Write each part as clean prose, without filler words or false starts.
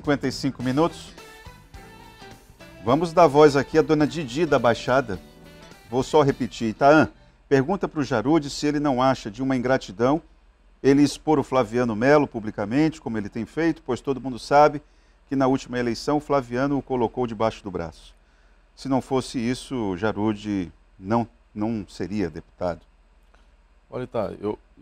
7h55. Vamos dar voz aqui à dona Didi da Baixada. Vou só repetir. Itaã, pergunta para o Jarud se ele não acha de uma ingratidão ele expor o Flaviano Melo publicamente, como ele tem feito, pois todo mundo sabe que na última eleição o Flaviano o colocou debaixo do braço. Se não fosse isso, o Jarud não seria deputado. Olha, tá,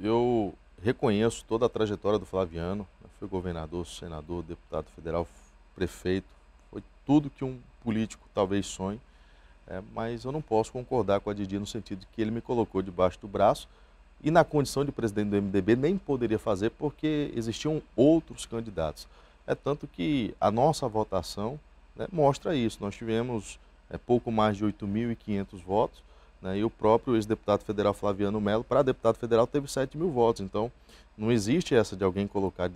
eu reconheço toda a trajetória do Flaviano. Foi governador, senador, deputado federal, prefeito. Foi tudo que um político talvez sonhe. Mas eu não posso concordar com a Didi no sentido de que ele me colocou debaixo do braço e na condição de presidente do MDB nem poderia fazer porque existiam outros candidatos. É tanto que a nossa votação, né, mostra isso. Nós tivemos pouco mais de 8.500 votos, né, e o próprio ex-deputado federal Flaviano Melo, para deputado federal, teve 7.000 votos. Então, não existe essa de alguém colocar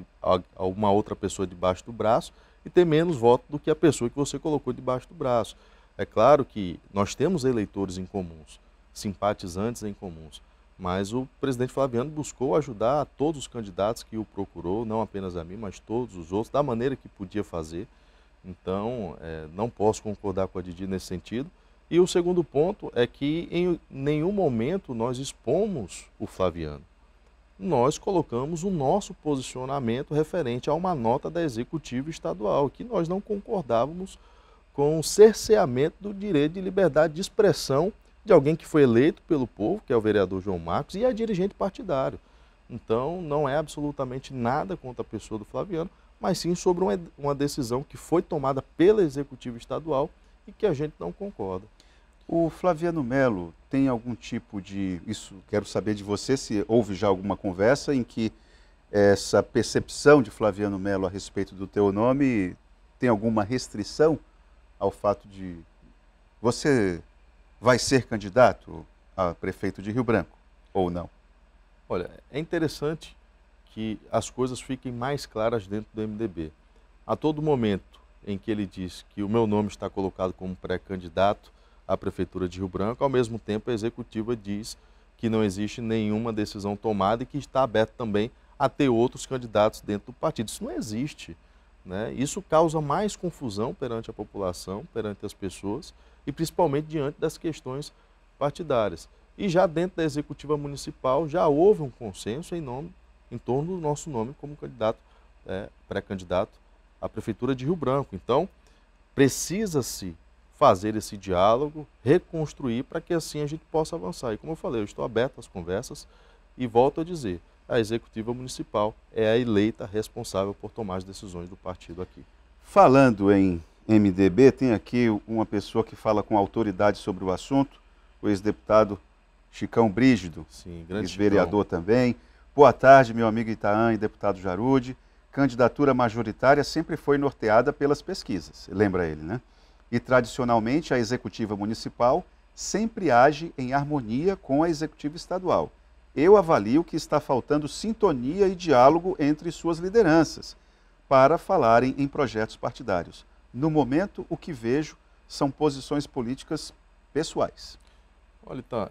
uma outra pessoa debaixo do braço e ter menos votos do que a pessoa que você colocou debaixo do braço. É claro que nós temos eleitores em comuns, simpatizantes em comuns, mas o presidente Flaviano buscou ajudar a todos os candidatos que o procurou, não apenas a mim, mas todos os outros, da maneira que podia fazer. Então, não posso concordar com a Didi nesse sentido. E o segundo ponto é que em nenhum momento nós expomos o Flaviano. Nós colocamos o nosso posicionamento referente a uma nota da Executiva Estadual, que nós não concordávamos com o cerceamento do direito de liberdade de expressão de alguém que foi eleito pelo povo, que é o vereador João Marcos, e é dirigente partidário. Então, não é absolutamente nada contra a pessoa do Flaviano, mas sim sobre uma decisão que foi tomada pela Executiva Estadual e que a gente não concorda. O Flaviano Melo tem algum tipo de... Isso quero saber de você, se houve já alguma conversa em que essa percepção de Flaviano Melo a respeito do teu nome tem alguma restrição ao fato de você vai ser candidato a prefeito de Rio Branco, ou não? Olha, é interessante que as coisas fiquem mais claras dentro do MDB. A todo momento em que ele diz que o meu nome está colocado como pré-candidato à prefeitura de Rio Branco, ao mesmo tempo a executiva diz que não existe nenhuma decisão tomada e que está aberto também a ter outros candidatos dentro do partido. Isso não existe. Né? Isso causa mais confusão perante a população, perante as pessoas e principalmente diante das questões partidárias. E já dentro da executiva municipal já houve um consenso em torno do nosso nome como candidato, pré-candidato à prefeitura de Rio Branco. Então, precisa-se fazer esse diálogo, reconstruir para que assim a gente possa avançar. E como eu falei, eu estou aberto às conversas e volto a dizer, a executiva municipal é a eleita responsável por tomar as decisões do partido aqui. Falando em MDB, tem aqui uma pessoa que fala com autoridade sobre o assunto, o ex-deputado Chicão Brígido, ex-vereador também. Boa tarde, meu amigo Itaã e deputado Jarud. Candidatura majoritária sempre foi norteada pelas pesquisas, lembra ele, né? E tradicionalmente a executiva municipal sempre age em harmonia com a executiva estadual. Eu avalio que está faltando sintonia e diálogo entre suas lideranças para falarem em projetos partidários. No momento, o que vejo são posições políticas pessoais. Olha, tá,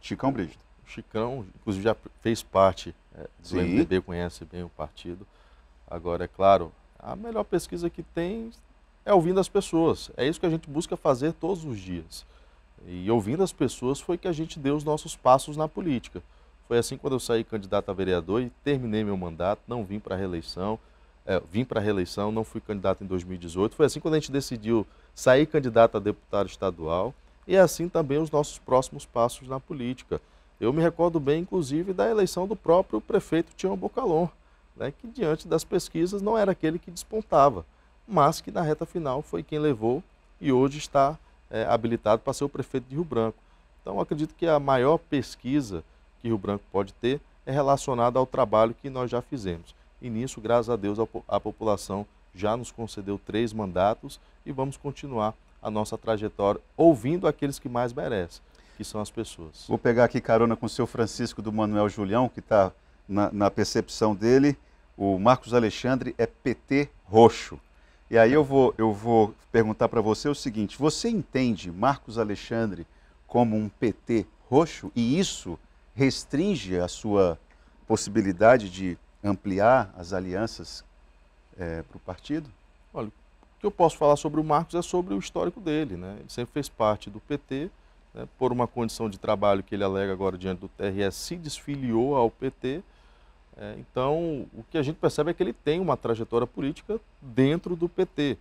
Chicão Brígido. Chicão, inclusive, já fez parte do MDB, conhece bem o partido. Agora, é claro, a melhor pesquisa que tem é ouvindo as pessoas. É isso que a gente busca fazer todos os dias. E ouvindo as pessoas foi que a gente deu os nossos passos na política. Foi assim quando eu saí candidato a vereador e terminei meu mandato, não vim para a reeleição. Vim para a reeleição, não fui candidato em 2018. Foi assim quando a gente decidiu sair candidato a deputado estadual e assim também os nossos próximos passos na política. Eu me recordo bem, inclusive, da eleição do próprio prefeito Tião Bocalon, né, que diante das pesquisas não era aquele que despontava, mas que na reta final foi quem levou e hoje está habilitado para ser o prefeito de Rio Branco. Então, acredito que a maior pesquisa que Rio Branco pode ter é relacionada ao trabalho que nós já fizemos. E nisso, graças a Deus, a população já nos concedeu 3 mandatos e vamos continuar a nossa trajetória ouvindo aqueles que mais merecem, que são as pessoas. Vou pegar aqui carona com o seu Francisco do Manuel Julião, que está na percepção dele. O Marcos Alexandre é PT roxo. E aí eu vou perguntar para você o seguinte, você entende Marcos Alexandre como um PT roxo e isso restringe a sua possibilidade de ampliar as alianças para o partido? Olha, o que eu posso falar sobre o Marcos é sobre o histórico dele, né? Ele sempre fez parte do PT, né? Por uma condição de trabalho que ele alega agora diante do TRE, se desfiliou ao PT. Então, o que a gente percebe é que ele tem uma trajetória política dentro do PT.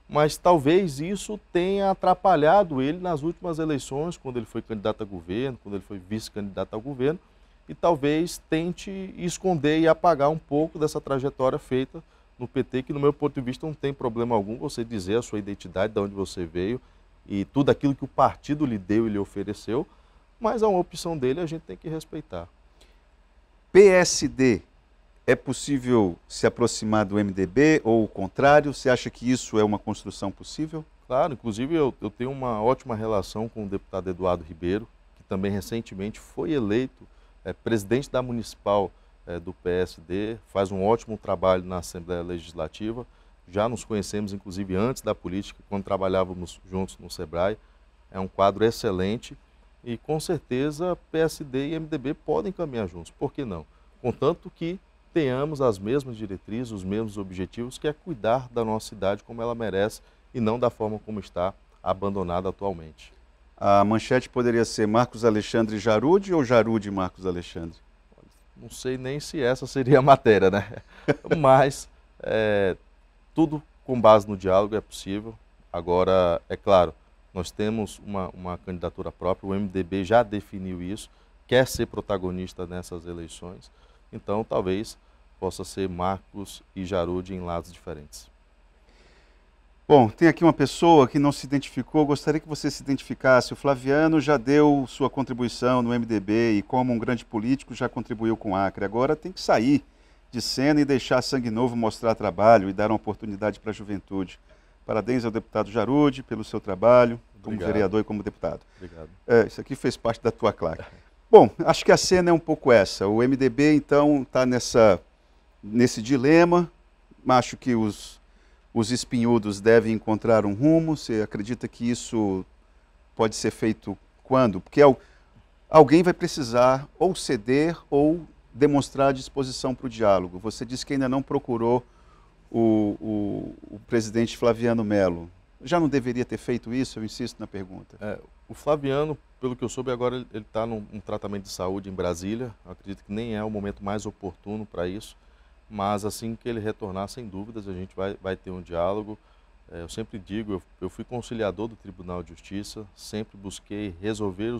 Mas talvez isso tenha atrapalhado ele nas últimas eleições, quando ele foi candidato a governo, quando ele foi vice-candidato ao governo, e talvez tente esconder e apagar um pouco dessa trajetória feita no PT, que no meu ponto de vista não tem problema algum você dizer a sua identidade, de onde você veio, e tudo aquilo que o partido lhe deu e lhe ofereceu, mas é uma opção dele e a gente tem que respeitar. PSD, é possível se aproximar do MDB ou o contrário? Você acha que isso é uma construção possível? Claro, inclusive eu tenho uma ótima relação com o deputado Eduardo Ribeiro, que também recentemente foi eleito presidente da Municipal do PSD, faz um ótimo trabalho na Assembleia Legislativa. Já nos conhecemos, inclusive, antes da política, quando trabalhávamos juntos no Sebrae. É um quadro excelente e, com certeza, PSD e MDB podem caminhar juntos. Por que não? Contanto que tenhamos as mesmas diretrizes, os mesmos objetivos, que é cuidar da nossa cidade como ela merece e não da forma como está abandonada atualmente. A manchete poderia ser Marcos Alexandre Jarude ou Jarude Marcos Alexandre? Não sei nem se essa seria a matéria, né? Mas tudo com base no diálogo é possível. Agora, é claro, nós temos uma candidatura própria, o MDB já definiu isso, quer ser protagonista nessas eleições, então talvez possa ser Marcos e Jarude em lados diferentes. Bom, tem aqui uma pessoa que não se identificou, gostaria que você se identificasse. O Flaviano já deu sua contribuição no MDB e, como um grande político, já contribuiu com o Acre. Agora tem que sair de cena e deixar sangue novo mostrar trabalho e dar uma oportunidade para a juventude. Parabéns ao deputado Jarude pelo seu trabalho como vereador e como deputado. Obrigado. Isso aqui fez parte da tua claque. Bom, acho que a cena é um pouco essa. O MDB, então, está nesse dilema. Acho que os espinhudos devem encontrar um rumo. Você acredita que isso pode ser feito quando? Porque alguém vai precisar ou ceder ou demonstrar disposição para o diálogo. Você disse que ainda não procurou o presidente Flaviano Melo. Já não deveria ter feito isso? Eu insisto na pergunta. O Flaviano, pelo que eu soube, agora ele está num tratamento de saúde em Brasília. Eu acredito que nem é o momento mais oportuno para isso. Mas assim que ele retornar, sem dúvidas, a gente vai ter um diálogo. Eu sempre digo, eu fui conciliador do Tribunal de Justiça, sempre busquei resolver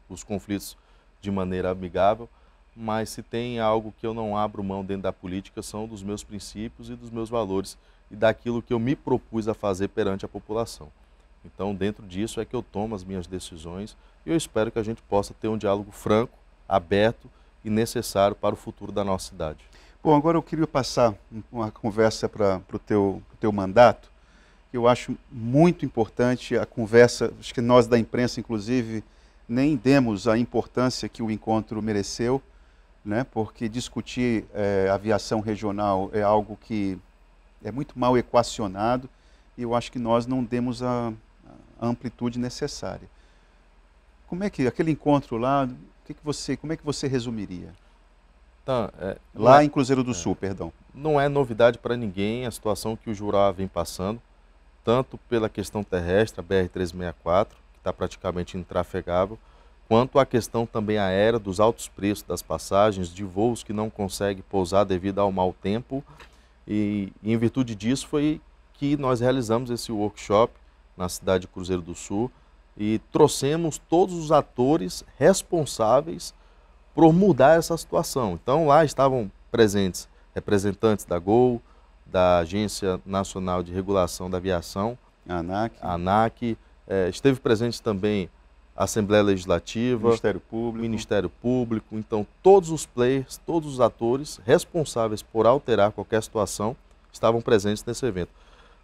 os conflitos de maneira amigável, mas se tem algo que eu não abro mão dentro da política, são dos meus princípios e dos meus valores e daquilo que eu me propus a fazer perante a população. Então, dentro disso é que eu tomo as minhas decisões e eu espero que a gente possa ter um diálogo franco, aberto e necessário para o futuro da nossa cidade. Bom, agora eu queria passar uma conversa para o teu mandato. Eu acho muito importante a conversa, acho que nós da imprensa, inclusive, nem demos a importância que o encontro mereceu, né? Porque discutir aviação regional é algo que é muito mal equacionado e eu acho que nós não demos a amplitude necessária. Como é que aquele encontro lá, como é que você resumiria? Lá em Cruzeiro do Sul, perdão. Não é novidade para ninguém a situação que o Jurá vem passando, tanto pela questão terrestre, a BR-364, que está praticamente intrafegável, quanto a questão também aérea, dos altos preços das passagens, de voos que não conseguem pousar devido ao mau tempo. E em virtude disso foi que nós realizamos esse workshop na cidade de Cruzeiro do Sul e trouxemos todos os atores responsáveis por mudar essa situação. Então lá estavam presentes representantes da Gol, da Agência Nacional de Regulação da Aviação, a ANAC, esteve presente também a Assembleia Legislativa, Ministério Público. Então todos os players, todos os atores responsáveis por alterar qualquer situação estavam presentes nesse evento.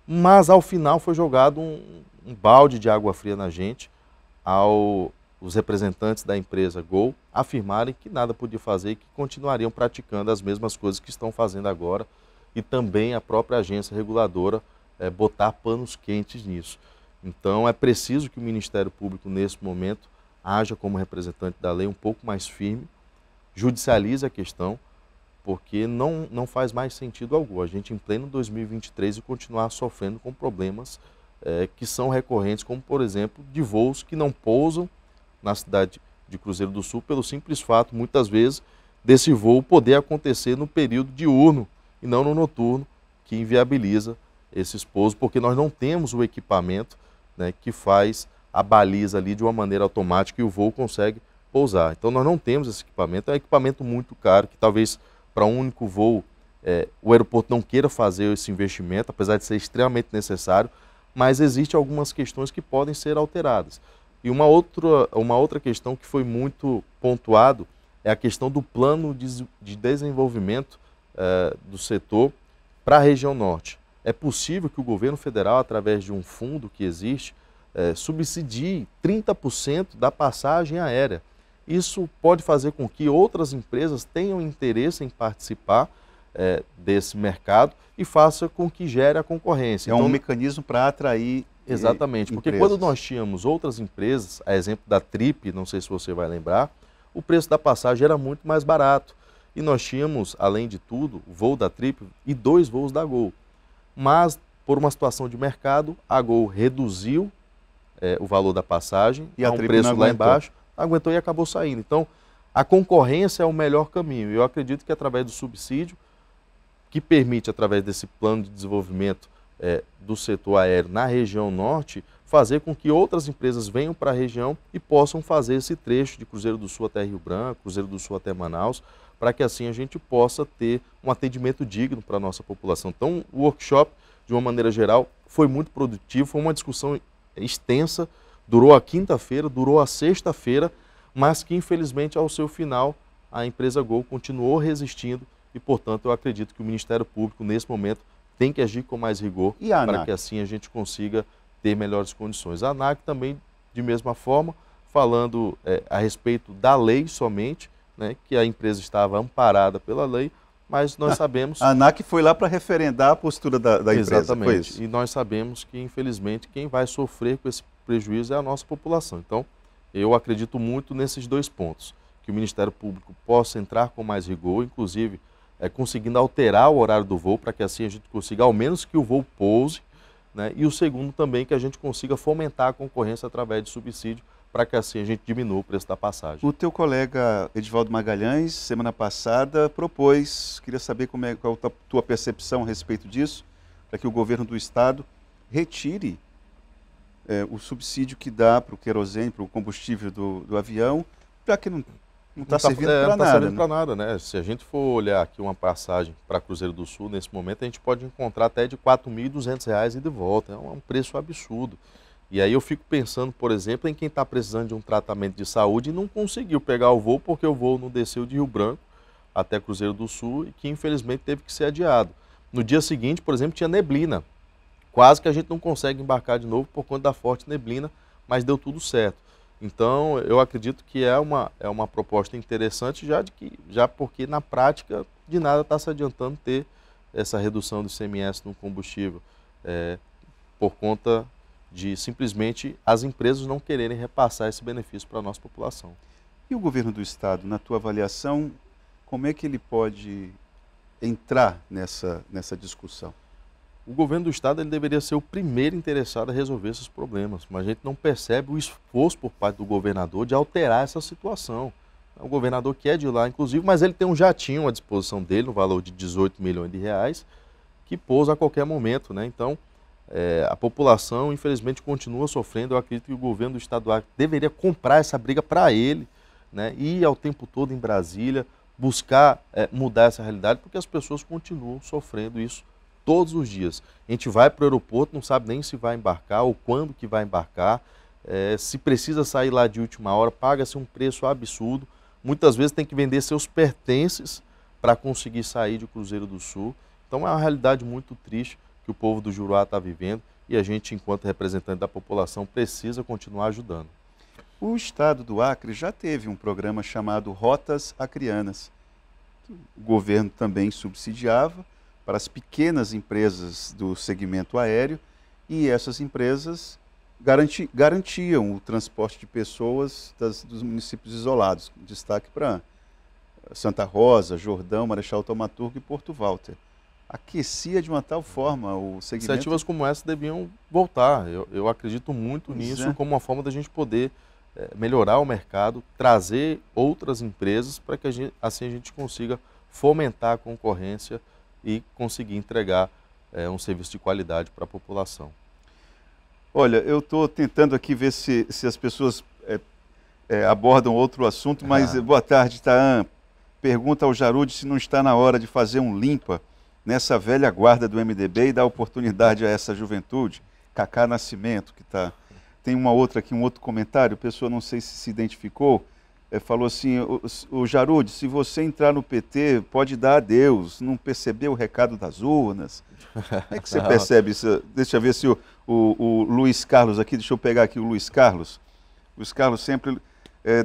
Mas ao final foi jogado um balde de água fria na gente, os representantes da empresa Gol afirmarem que nada podia fazer e que continuariam praticando as mesmas coisas que estão fazendo agora e também a própria agência reguladora botar panos quentes nisso. Então é preciso que o Ministério Público nesse momento haja como representante da lei um pouco mais firme, judicialize a questão, porque não faz mais sentido algum a gente, em pleno 2023, e continuar sofrendo com problemas que são recorrentes, como, por exemplo, de voos que não pousam na cidade de Cruzeiro do Sul, pelo simples fato, muitas vezes, desse voo poder acontecer no período diurno e não no noturno, que inviabiliza esses pousos, porque nós não temos o equipamento, né, que faz a baliza ali de uma maneira automática e o voo consegue pousar. Então nós não temos esse equipamento, é um equipamento muito caro, que talvez para um único voo o aeroporto não queira fazer esse investimento, apesar de ser extremamente necessário, mas existem algumas questões que podem ser alteradas. E uma outra questão que foi muito pontuado é a questão do plano de desenvolvimento do setor para a região norte. É possível que o governo federal, através de um fundo que existe, subsidie 30% da passagem aérea. Isso pode fazer com que outras empresas tenham interesse em participar desse mercado e faça com que gere a concorrência. É um mecanismo para atrair exatamente, porque empresas. Quando nós tínhamos outras empresas, a exemplo da Trip, não sei se você vai lembrar, o preço da passagem era muito mais barato. E nós tínhamos, além de tudo, o voo da Trip e 2 voos da Gol. Mas, por uma situação de mercado, a Gol reduziu o valor da passagem, e a um preço lá embaixo, aguentou e acabou saindo. Então, a concorrência é o melhor caminho. Eu acredito que através do subsídio, que permite, através desse plano de desenvolvimento do setor aéreo na região norte, fazer com que outras empresas venham para a região e possam fazer esse trecho de Cruzeiro do Sul até Rio Branco, Cruzeiro do Sul até Manaus, para que assim a gente possa ter um atendimento digno para a nossa população. Então, o workshop, de uma maneira geral, foi muito produtivo, foi uma discussão extensa, durou a quinta-feira, durou a sexta-feira, mas que infelizmente ao seu final a empresa Gol continuou resistindo e, portanto, eu acredito que o Ministério Público, nesse momento, tem que agir com mais rigor para que assim a gente consiga ter melhores condições. A ANAC também, de mesma forma, falando a respeito da lei somente, né, que a empresa estava amparada pela lei, mas nós sabemos... A ANAC foi lá para referendar a postura da empresa. Exatamente, e nós sabemos que, infelizmente, quem vai sofrer com esse prejuízo é a nossa população. Então, eu acredito muito nesses 2 pontos, que o Ministério Público possa entrar com mais rigor, inclusive conseguindo alterar o horário do voo, para que assim a gente consiga, ao menos que o voo pouse, né? E o segundo também, que a gente consiga fomentar a concorrência através de subsídio, para que assim a gente diminua o preço da passagem. O teu colega Edivaldo Magalhães, semana passada, propôs, queria saber qual a tua percepção a respeito disso, para que o governo do estado retire o subsídio que dá para o querosene, para o combustível do avião, já que não está servindo para nada. Não está servindo para nada, né? Se a gente for olhar aqui uma passagem para Cruzeiro do Sul, nesse momento, a gente pode encontrar até de R$ 4.200 e de volta. É um preço absurdo. E aí eu fico pensando, por exemplo, em quem está precisando de um tratamento de saúde e não conseguiu pegar o voo porque o voo não desceu de Rio Branco até Cruzeiro do Sul e que infelizmente teve que ser adiado. No dia seguinte, por exemplo, tinha neblina. Quase que a gente não consegue embarcar de novo por conta da forte neblina, mas deu tudo certo. Então, eu acredito que é uma proposta interessante, já porque na prática de nada está se adiantando ter essa redução do ICMS no combustível, por conta de simplesmente as empresas não quererem repassar esse benefício para a nossa população. E o governo do estado, na tua avaliação, como é que ele pode entrar nessa discussão? O governo do estado ele deveria ser o primeiro interessado a resolver esses problemas, mas a gente não percebe o esforço por parte do governador de alterar essa situação. O governador quer de lá, inclusive, mas ele tem um jatinho à disposição dele, no valor de 18 milhões de reais, que pousa a qualquer momento, né? Então, a população, infelizmente, continua sofrendo. Eu acredito que o governo do estado do Acre deveria comprar essa briga para ele, né? Ir ao tempo todo em Brasília, buscar mudar essa realidade, porque as pessoas continuam sofrendo isso todos os dias. A gente vai para o aeroporto, não sabe nem se vai embarcar ou quando que vai embarcar, se precisa sair lá de última hora, paga-se um preço absurdo, muitas vezes tem que vender seus pertences para conseguir sair de Cruzeiro do Sul. Então é uma realidade muito triste que o povo do Juruá está vivendo e a gente, enquanto representante da população, precisa continuar ajudando. O estado do Acre já teve um programa chamado Rotas Acreanas, que o governo também subsidiava para as pequenas empresas do segmento aéreo, e essas empresas garantiam o transporte de pessoas dos municípios isolados. Destaque para Santa Rosa, Jordão, Marechal Thaumaturgo e Porto Walter. Aquecia de uma tal forma o segmento... Iniciativas como essa deviam voltar. Eu acredito muito nisso como uma forma da gente poder melhorar o mercado, trazer outras empresas para que assim a gente consiga fomentar a concorrência e conseguir entregar um serviço de qualidade para a população. Olha, eu estou tentando aqui ver se as pessoas abordam outro assunto, mas boa tarde, Taan. Pergunta ao Jarud se não está na hora de fazer um limpa nessa velha guarda do MDB e dar oportunidade a essa juventude. Cacá Nascimento, que está... Tem uma outra aqui, um outro comentário, a pessoa não sei se identificou, falou assim, o Jarud, se você entrar no PT, pode dar adeus, não percebeu o recado das urnas. Como é que você percebe isso? Deixa eu ver se o Luiz Carlos aqui, deixa eu pegar aqui o Luiz Carlos. Luiz Carlos sempre...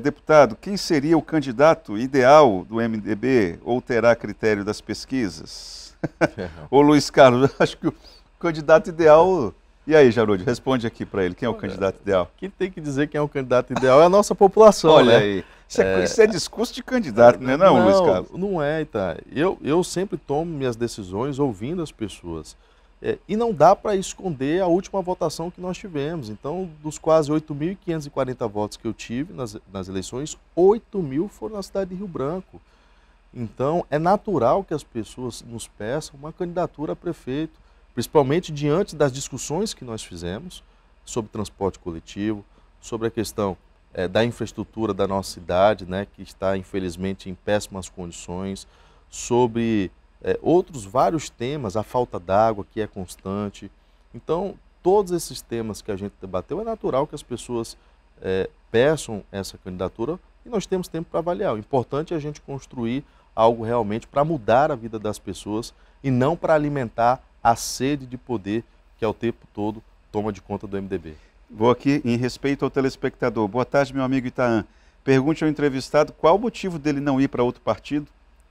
deputado, quem seria o candidato ideal do MDB ou terá critério das pesquisas? Ô Luiz Carlos, acho que o candidato ideal... E aí, Jarud, responde aqui para ele, quem é o candidato ideal? Quem tem que dizer quem é o candidato ideal é a nossa população. Olha né? Aí, isso é discurso de candidato, não é não, Luiz Carlos? Não é, Ita. Eu sempre tomo minhas decisões ouvindo as pessoas. E não dá para esconder a última votação que nós tivemos. Então, dos quase 8.540 votos que eu tive nas eleições, 8.000 foram na cidade de Rio Branco. Então, é natural que as pessoas nos peçam uma candidatura a prefeito, principalmente diante das discussões que nós fizemos sobre transporte coletivo, sobre a questão da infraestrutura da nossa cidade, né, que está, infelizmente, em péssimas condições, sobre outros vários temas, a falta d'água, que é constante. Então, todos esses temas que a gente debateu, é natural que as pessoas peçam essa candidatura e nós temos tempo para avaliar. O importante é a gente construir algo realmente para mudar a vida das pessoas e não para alimentar a sede de poder que ao tempo todo toma de conta do MDB. Vou aqui em respeito ao telespectador. Boa tarde, meu amigo Itaã. Pergunte ao entrevistado qual o motivo dele não ir para outro partido,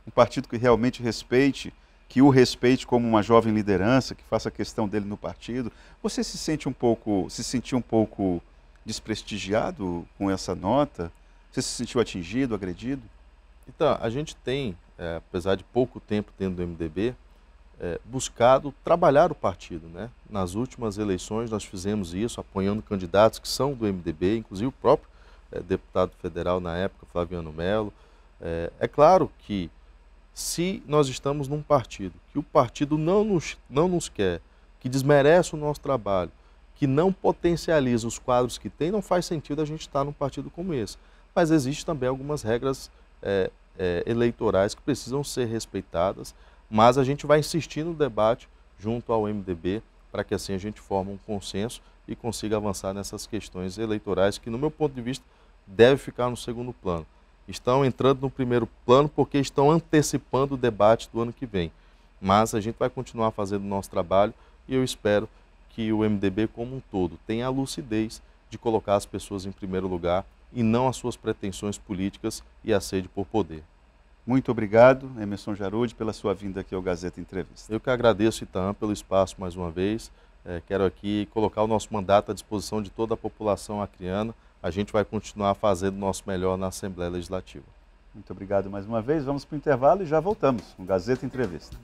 um partido que realmente respeite, que o respeite como uma jovem liderança, que faça questão dele no partido. Você se sentiu um pouco desprestigiado com essa nota? Você se sentiu atingido, agredido? Então, a gente tem, apesar de pouco tempo tendo do MDB, buscado trabalhar o partido, né? Nas últimas eleições nós fizemos isso, apoiando candidatos que são do MDB, inclusive o próprio deputado federal na época, Flaviano Melo. É claro que se nós estamos num partido, que o partido não nos quer, que desmerece o nosso trabalho, que não potencializa os quadros que tem, não faz sentido a gente estar num partido como esse. Mas existem também algumas regras eleitorais que precisam ser respeitadas, mas a gente vai insistir no debate junto ao MDB para que assim a gente forme um consenso e consiga avançar nessas questões eleitorais que, no meu ponto de vista, deve ficar no segundo plano. Estão entrando no primeiro plano porque estão antecipando o debate do ano que vem. Mas a gente vai continuar fazendo o nosso trabalho e eu espero que o MDB como um todo tenha a lucidez de colocar as pessoas em primeiro lugar e não as suas pretensões políticas e a sede por poder. Muito obrigado, Emerson Jarud, pela sua vinda aqui ao Gazeta Entrevista. Eu que agradeço, Itaã, pelo espaço mais uma vez. Quero aqui colocar o nosso mandato à disposição de toda a população acreana. A gente vai continuar fazendo o nosso melhor na Assembleia Legislativa. Muito obrigado mais uma vez. Vamos para o intervalo e já voltamos com Gazeta Entrevista.